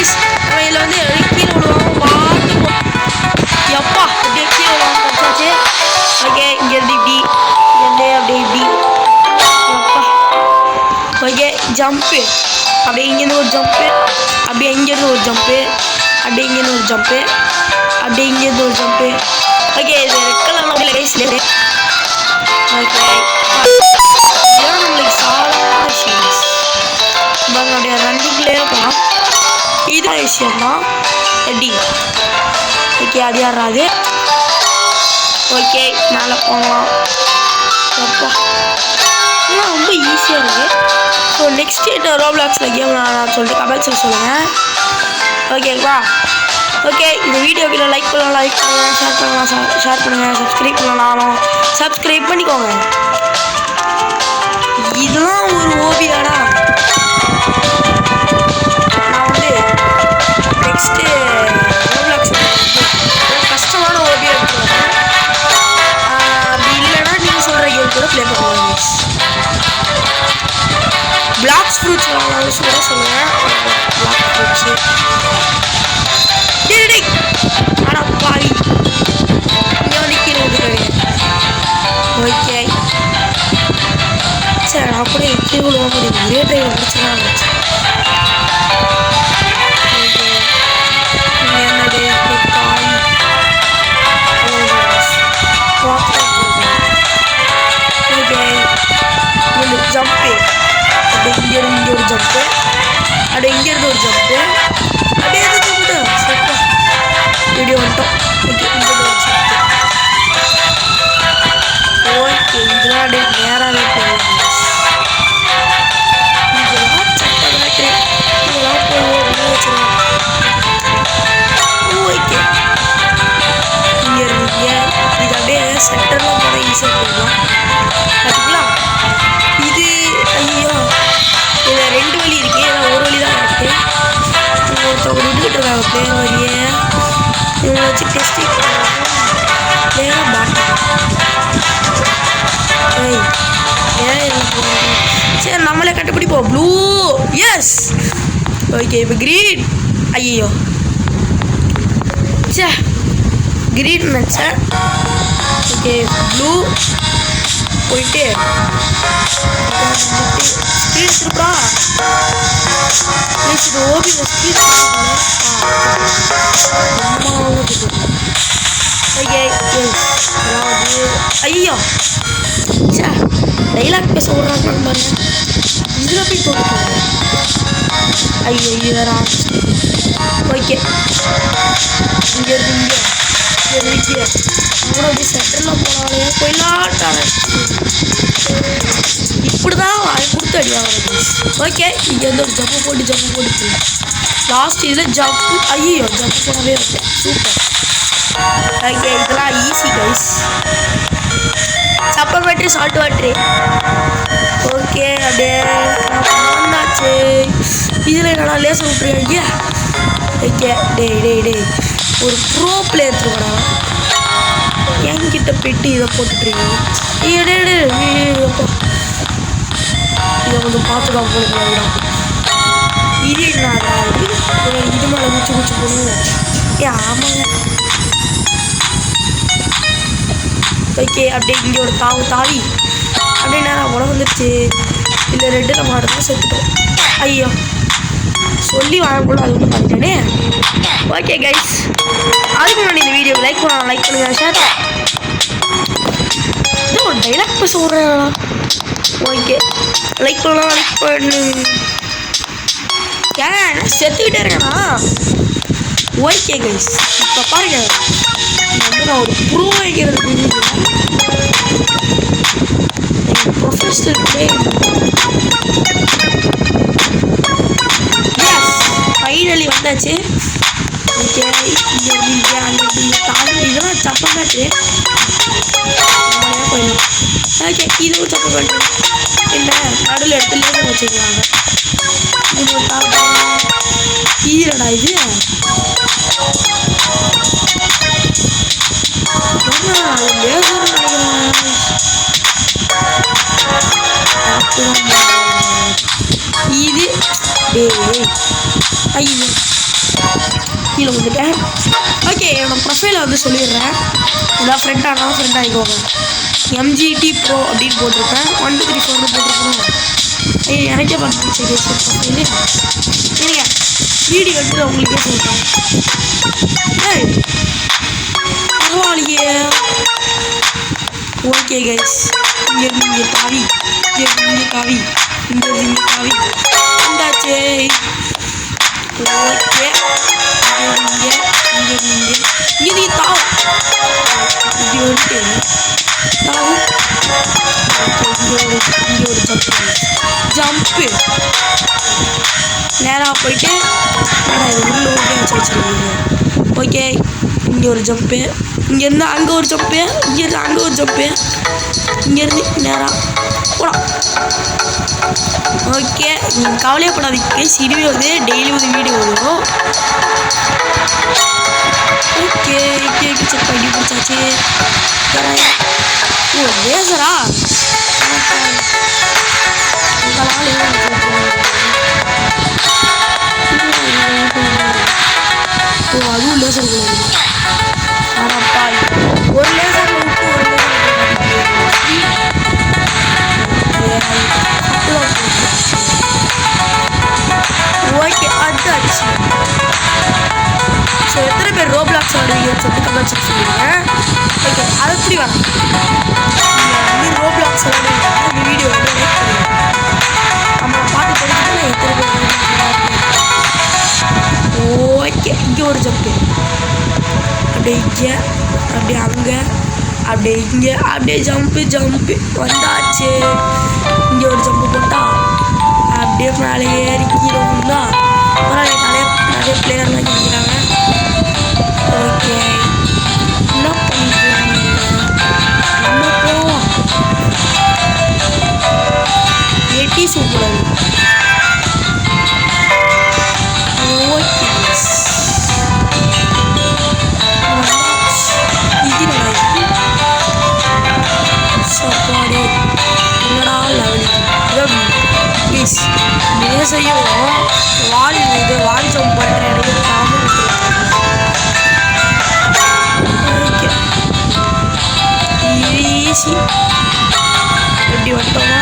Guys நம்ம இதில் வந்து கீழே விடுவாங்க பாட்டு எப்பா அப்படியே கீழே விடுவாங்க வச்சாச்சு ஓகே இங்கேருந்து இப்படி இங்கேருந்து அப்படியே இப்படி எப்பா ஓகே ஜம்ப்பு அப்படியே இங்கேருந்து ஒரு ஜம்ப்பு அப்படியே இங்கேருந்து ஒரு ஜம்ப்பு அப்படியே இங்கேருந்து ஒரு ஜம்ப்பு அப்படியே இங்கேருந்து ஒரு ஜம்ப்பு ஓகே இது ரெட் கலர் கைஸ் ஓகே இதெல்லாம் நம்மளுக்கு சாதாரண விஷயம் நம்மளுடைய ரன்னிங்லேயே போகலாம் இது விஷயம்தான் எப்படி ஓகே அது யாராது ஓகே மேலே போகலாம் அப்பா இதெல்லாம் ரொம்ப ஈஸியாக இருக்குது ஸோ நெக்ஸ்ட் ரோப்ளாக்ஸில் கேம் நான் சொல்லிட்டு கமெண்ட்ஸில் சொல்லுங்கள் ஓகேங்களா ஓகே இந்த வீடியோக்கு லைக் பண்ணலாம் ஷேர் பண்ணுங்கள் சப்ஸ்கிரைப் பண்ணலாலும் சப்ஸ்கிரைப் பண்ணிக்கோங்க இதெல்லாம் ஒரு ஓவியாடா நான் வந்து நெக்ஸ்ட்டு ரோப்ளாக்ஸில் கஷ்டமான ஓவியம் எடுத்துருவேன் அப்படி இல்லைன்னா நீங்கள் சொல்கிற கேம் கூட ப்ளே பண்ணுவாங்க பிளாக்ஸ் ஃப்ரூட்ஸ் வாங்கலாம்னு கூட சொல்லுவேன் பிளாக் ஃப்ரூட்ஸு ஆனால் பாவி இங்கே வந்து கீழே விட்டுருவேன் ஓகே சரி நான் கூட கீழே விழுவ முடியும் ஒரே ட்ரைவில் முடிச்சுதான் இருந்துச்சு ஓகே என்னது காய் ஓகே ஜம்ப்பு அப்படியே இங்கேருந்து ஒரு ஜம்ப்பு அப்படியே இங்கேருந்து ஒரு ஜம்ப்பு அப்படியே ஜம்ப்பு சூப்பர் வீடியோ வந்துட்டோம் ஓகே இங்கேருந்து ஒரு ஜம்ப்பு ஓகே இதெல்லாம் அப்படியே நேராகவே போயிடும் இதெல்லாம் சட்டை இதெல்லாம் போய் வச்சுருவாங்க ஓகே இங்கேருந்து இது அப்படியே சென்டரில் போனால் ஈஸியாக போயிடலாம் பார்த்துக்கலாம் இது ஐயோ இதில் ரெண்டு வழி இருக்குது இதில் ஒரு வழி தான் இருக்குது ஒருத்தவங்க நின்றுக்கிட்டு இருக்காங்க பிளேயர் வழியே இவங்களை வச்சு டெஸ்டிங் பிளேயராக பேட்டர் சரி நம்மளே கண்டுபிடிப்போம் ப்ளூ எஸ் ஓகே இப்போ க்ரீன் ஐயோ சே க்ரீன் நினச்சேன் ஓகே ப்ளூ போயிட்டு ஸ்க்ரீன் இருக்கா ப்ளீஸ் இது ஓபியில் ஸ்க்ரீன் ஓகே அதாவது ஐயோ சே டைலாக் பேச விட்றாங்கன்னு பாருங்க இதில் போய் போட்டுக்கோங்க ஐயோ இது வேற ஓகே இங்கே இருக்கு இங்கே இங்கே கூட அப்படி சென்டரில் போனாலே போயிடலாட்டான இப்படி தான் அது கொடுத்து அடிவாங்க ஓகே இங்கே வந்து ஒரு ஜம்ப்பு போட்டு லாஸ்ட் இதில் ஜம்ப்பு ஐயோ ஜம்ப் போனவே வந்தேன் சூப்பர் ஓகே இதெல்லாம் easy guys supper battery salt water okay அப்படியே வந்தாச்சு இதில் என்னடா லேசர் விட்ருக்காங்க ஓகே டே ஒரு ப்ரோ பிளேயர் எடுத்துருக்கடா என்கிட்ட போயிட்டு இதை போட்டுட்ருக்கீங்க இதை கொஞ்சம் பார்த்து தான் போடுங்களா இது என்னடா இது மேலே குச்சி போடுங்க ஆமாங்க ஓகே அப்படியே இங்கே ஒரு தாவி அப்படியே நேரம் உடம்பு வந்துருச்சு இல்லை ரெண்டு நம்ம அடுத்து செத்துட்டோம் ஐயோ சொல்லி வாங்கக்கூட அது ஒன்று பண்ணிட்டேனே ஓகே கைஸ் அதுக்கு முன்னாடி இந்த வீடியோக்கு லைக் பண்ணுங்கள் ஷேர் இது ஒரு டைலாக் பேச விட்றேன் ஓகே லைக் பண்ணு ஏன் செத்துக்கிட்டே இருக்கேண்ணா ஓகே கைஸ் இப்போ பாருங்க வந்து நான் ஒரு ப்ரூ வைக்கிறது ப்ரொஃபஷனல் பிளே ஃபைனலி வந்தாச்சு ஓகே இங்கே அங்கே தாண்டி இதெல்லாம் சப்பம் காட்டு போயிடலாம் ஓகே இதுவும் சப்பம் காட்டு இல்லை நடுவில் இடத்துல வச்சுருக்காங்க ஈரடா இது இது ஐயோ வந்து சொல்லிடுறேன். ஏதாவது ஃப்ரெண்ட் ஆனாலும் ஃப்ரெண்ட் ஆகிக்கோங்க. MGT Pro அப்படின்னு போட்டிருப்பேன். 1 2 3 4 போட்டிருக்கணும். எனக்கே பார்த்து இல்லையா இல்லைங்க வீடியோ எடுத்து உங்களுக்கே சொல்கிறேன். பரவாயில்லையே. ஓகே கைஸ், இங்கே தாவி இங்கே தாவி இங்கே தாவி இந்தாச்சே. ஓகே இங்கே நீ தாவும் இப்படி வந்துட்டு தாவும். இங்கே ஒரு ஜம்ப்பு நேராக போயிட்டு உள்ள ஓகே வச்சுருக்கீங்க. ஓகே இங்கே ஒரு ஜம்ப்பு, இங்கேருந்து அங்கே ஒரு ஜம்ப்பு, இங்கேருந்து அங்கே ஒரு ஜம்ப்பு, இங்கேருந்து நேராக போகலாம். ஓகே நீங்கள் கவலையப்படாதீங்க, இதுவே வந்து டெய்லி ஒரு வீடியோ வரும். ஓகே செக் பண்ணி பிடிச்சாச்சு. ஓ லேசரா அதுவும் லேசர் ஒரு லேசர் விட்டு ஒரு ஓகே அதாச்சு. ஸோ எத்தனை பேர் ரோப்ளாக்ஸ் ஆடுவீங்கன்னு சொல்லிட்டு கமெண்ட் செக்ஷன் சொல்லுங்க. ஓகே அது எப்படி வேணாம் நீங்கள் ரோப்ளாக்ஸ் ஆடுவீங்க இந்த வீடியோ வந்து லைக் பண்ணுங்க. நம்ம பார்த்து தெரிஞ்சுட்டு எத்தனை பேர். ஓகே இங்கே ஒரு ஜம்ப்பு, அப்படியே இங்கே அப்படியே அங்கே அப்படியே இங்கே அப்படியே ஜம்ப்பு வந்தாச்சு. இங்கே ஒரு ஜம்ப்பு போட்டால் அப்படியே மேலே ஏறிக்கிறோம்னா நிறைய பிளேயர்லாம் கேட்குறாங்க. ஓகே என்ன பண்ணுறாங்க நம்ம போவோம். எட்டி சூப்பர். ஓகே சாப்பாடு என்னடா லெவல் ப்ளீஸ் மேசையும் வால் இது வால் ஜம்ப் பண்ணுற இடையில காமன் ஓகே ஈஸி எப்படி வட்டோமா.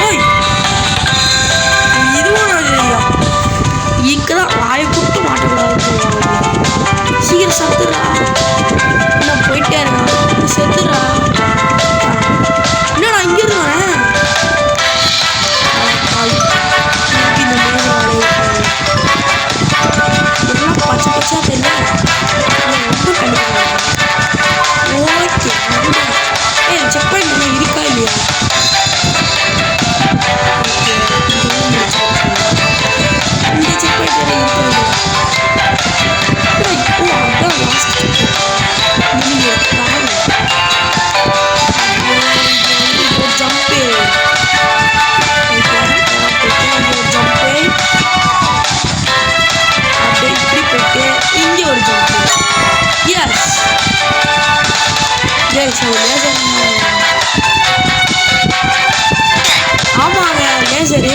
ஓய் இதுவும் தெரியா இக்கதான் வாயை கூப்பிட்டு மாட்டக்கூடாதுன்னு சொல்லுவாங்க. சீக்கிரம் சத்துறா நான் போயிட்டே இருக்கேன். செத்துறா என்னடா இங்கே இருந்தேன். பச்சை பச்சா தெரியல ரொம்ப கண்டிப்பாக. ஓகே செக் பண்ணி இருக்கா இல்லையா. ஓகே இங்கே செக் பண்ணிட்டு இருக்கா. ஓ அதான் லாஸ்ட் ஜம்ப்பு. அப்படியே இப்படி போயிட்டு இங்கே ஒரு ஜம்ப்பு. எஸ் லேசர் ஆமாங்க லேசரு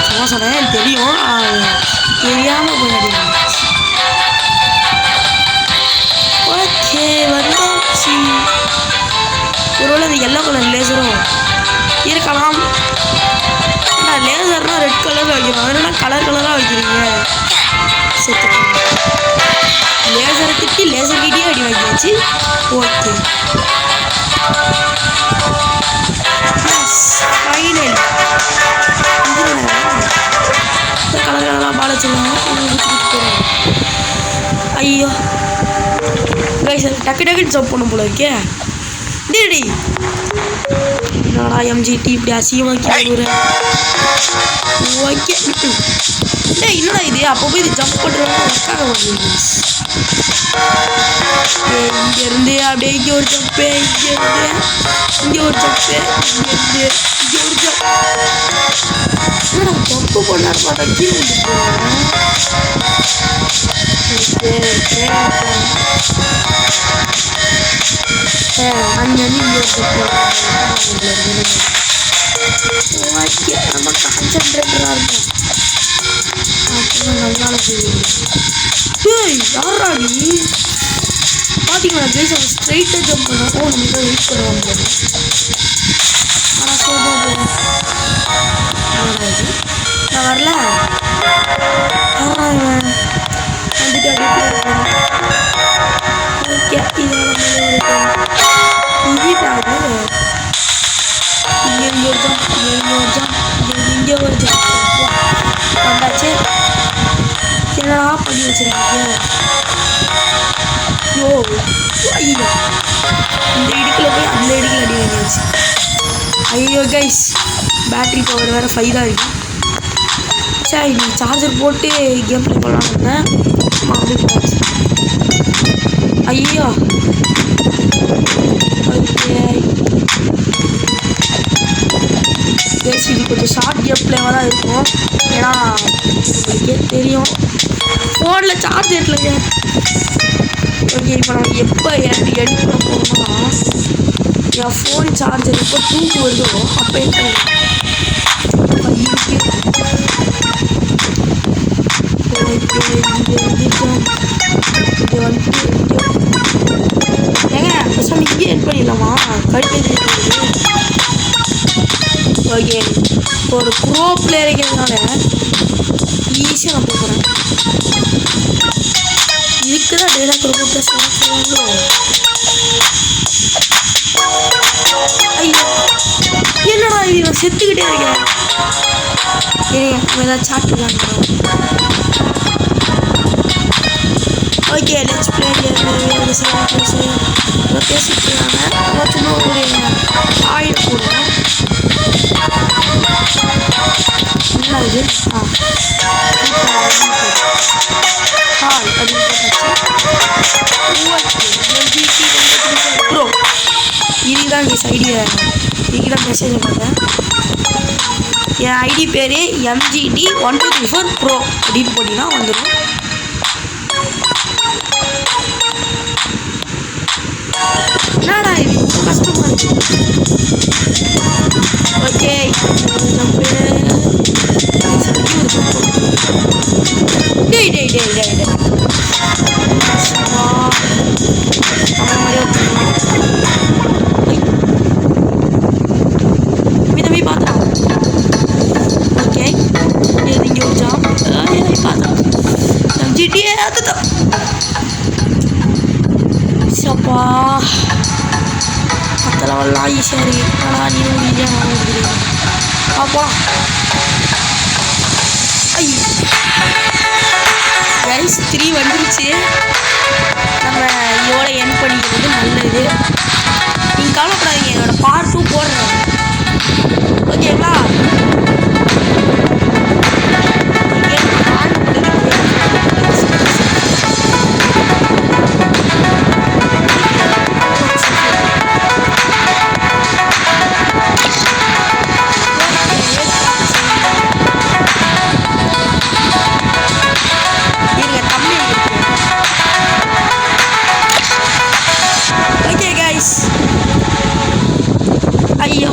சும்மா சொன்னேன் தெரியும் தெரியாமல் போயிடுங்க. ஓகே வந்தாச்சு. ஒருவேளை இந்த எல்லோ கலர் லேசரும் இருக்கலாம். லேசர்னா ரெட் கலரில் வைக்கணும், அதனால கலர் கலராக வைக்கிறீங்க. செத்து லேசரை திட்டி லேசர் கிட்டே அடி வாங்கியாச்சு. ஓகே ஃபைனல் கலர் கலராக பாட சொல்லுவாங்க. ஐயோ கைஸ் டக்கு ஜம்ப் பண்ணும் போல இருக்கே. டேடி என்னடா MGT இப்படி அசிங்கமாக்கி ஒரு ஓகே டேய் என்னடா இது அப்போ போய் இது ஜம்ப் பண்ணுறதுக்காக இங்கேருந்து அப்படியே இங்கே ஒரு ஜம்ப்பு, இங்கே ஒரு ஜம்ப்பு, இங்கேருந்து இங்கே ஒரு ஜம்ப். என்னடா ஜம்ப்பு பண்ணாரு பார்த்தா கீழே அங்கே இங்கே ஒரு ஜம்ப்பு. ஓகே நம்ம கான்சென்ட்ரேட்டராக இருக்கும். நல்லா யாரா நீ பார்த்தீங்களா கைஸ் அவன் ஸ்ட்ரைட்டாக ஜம்ப் பண்ணோம். ஓ நம்ம தான் வெயிட் பண்ணுவாங்க. ஆனால் சொல்கிறேன் நான் வரல வந்துட்டு ஓகே இதுதாது இங்கே ஒரு ஜம்ப் வந்தாச்சு. என்னடா பண்ணி வச்சிருக்கீங்க? ஐயோ ஐயோ இந்த இடுக்கில் போய் அந்த இடுக்கில் அடி வாங்கியாச்சு. ஐயோ கைஸ் பேட்ரி பவர் வேறு 5 தான் இருக்குது. சரி நீ சார்ஜர் போட்டு கேம் ப்ளே பண்ணலான்னு இருந்தேன். அப்படி போச்சு. ஐயோ ஓகே கைஸ் இது கொஞ்சம் ஷார்ட் கேம் ப்ளேவாக தான் இருக்கும். ஏன்னா உங்களுக்கே தெரியும் ஃபோனில் சார்ஜ் ஏற்றலைங்க. ஓகே இப்போ நம்ம எப்போ எடிட் பண்ண போகிறோம்னா என் ஃபோன் சார்ஜர் எப்போ தூக்கு வருதோ அப்போ ஏங்க பேசாமல் இங்கே எட் பண்ணிடலாமா? கடிப்பது ஓகே ஒரு ப்ரோ பிளேயருங்கிறதுனால ஈஸியாக நான் போகிறேன். இதுக்கு தான் டைலாக் ரொம்ப பேசுவாங்களோ. ஐயோ என்னடா இது நான் செத்துக்கிட்டே இருக்கேன். ஏதாவது சாட்டு தான். ஓகே லெட்ஸ் ப்ளே பேசிட்டு இருக்காங்க. சும்மா ஒரு ஆயில் போடுவேன். என்ன இது ப்ரோ இதுதான் என் ஐடியா. இதுக்கு தான் மெசேஜ் பார்த்தேன். என் ஐடி பேர் MGD1234 ப்ரோ அப்படின்னு போட்டிங்கன்னா வந்துடும். என்னடா இது ரொம்ப கஷ்டமாக இருக்கு. ஓகே டேய் டேய் டேய் டேய் டேய் தம்பி பார்த்தா ஓகே இங்கே ஒரு ஜாப் பார்த்தா ஜிடிஏ அதுதான் சப்பா அதெல்லாம் ஈஸியாக இருக்கு. ஆனால் நீ ஈஸியாக வாங்கிக்கிறீங்க அப்பா. ஐயோ கைஸ் 3 வந்துருச்சு. நம்ம இதோட என் பண்ணிக்கிறது நல்லது. நீங்கள் கவலைப்படாதீங்க என்னோட பார்ட் 2 போடுறேன் ஓகேங்களா? ஐயோ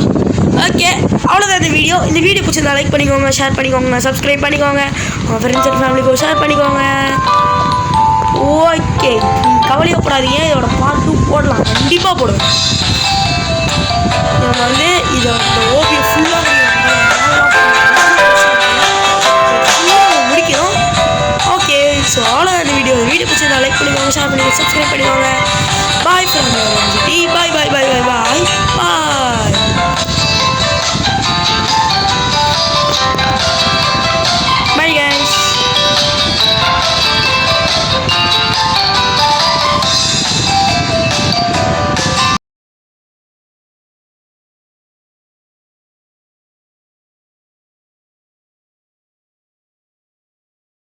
ஓகே அவ்வளோதான் இந்த வீடியோ. இந்த வீடியோ பிடிச்சிருந்தா லைக் பண்ணிக்கோங்க, ஷேர் பண்ணிக்கோங்க, சப்ஸ்கிரைப் பண்ணிக்கோங்க, உங்கள் ஃப்ரெண்ட்ஸ் அண்ட் ஃபேமிலிக்கு ஷேர் பண்ணிக்கோங்க. ஓகே கவலையப்படாதீங்க, இதோட பார்ட் 2 போடலாம், கண்டிப்பாக போடுவேன். நம்ம வந்து இதோட ஓவியம் ஃபுல்லாக முடிக்கணும். ஓகே ஸோ அவ்வளோதான் இந்த வீடியோ. வீடியோ பிடிச்சிருந்தா லைக் பண்ணிக்கோங்க, ஷேர் பண்ணிக்கோங்க, சப்ஸ்கிரைப் பண்ணிக்கோங்க. பாய் ஃப்ரெண்ட்.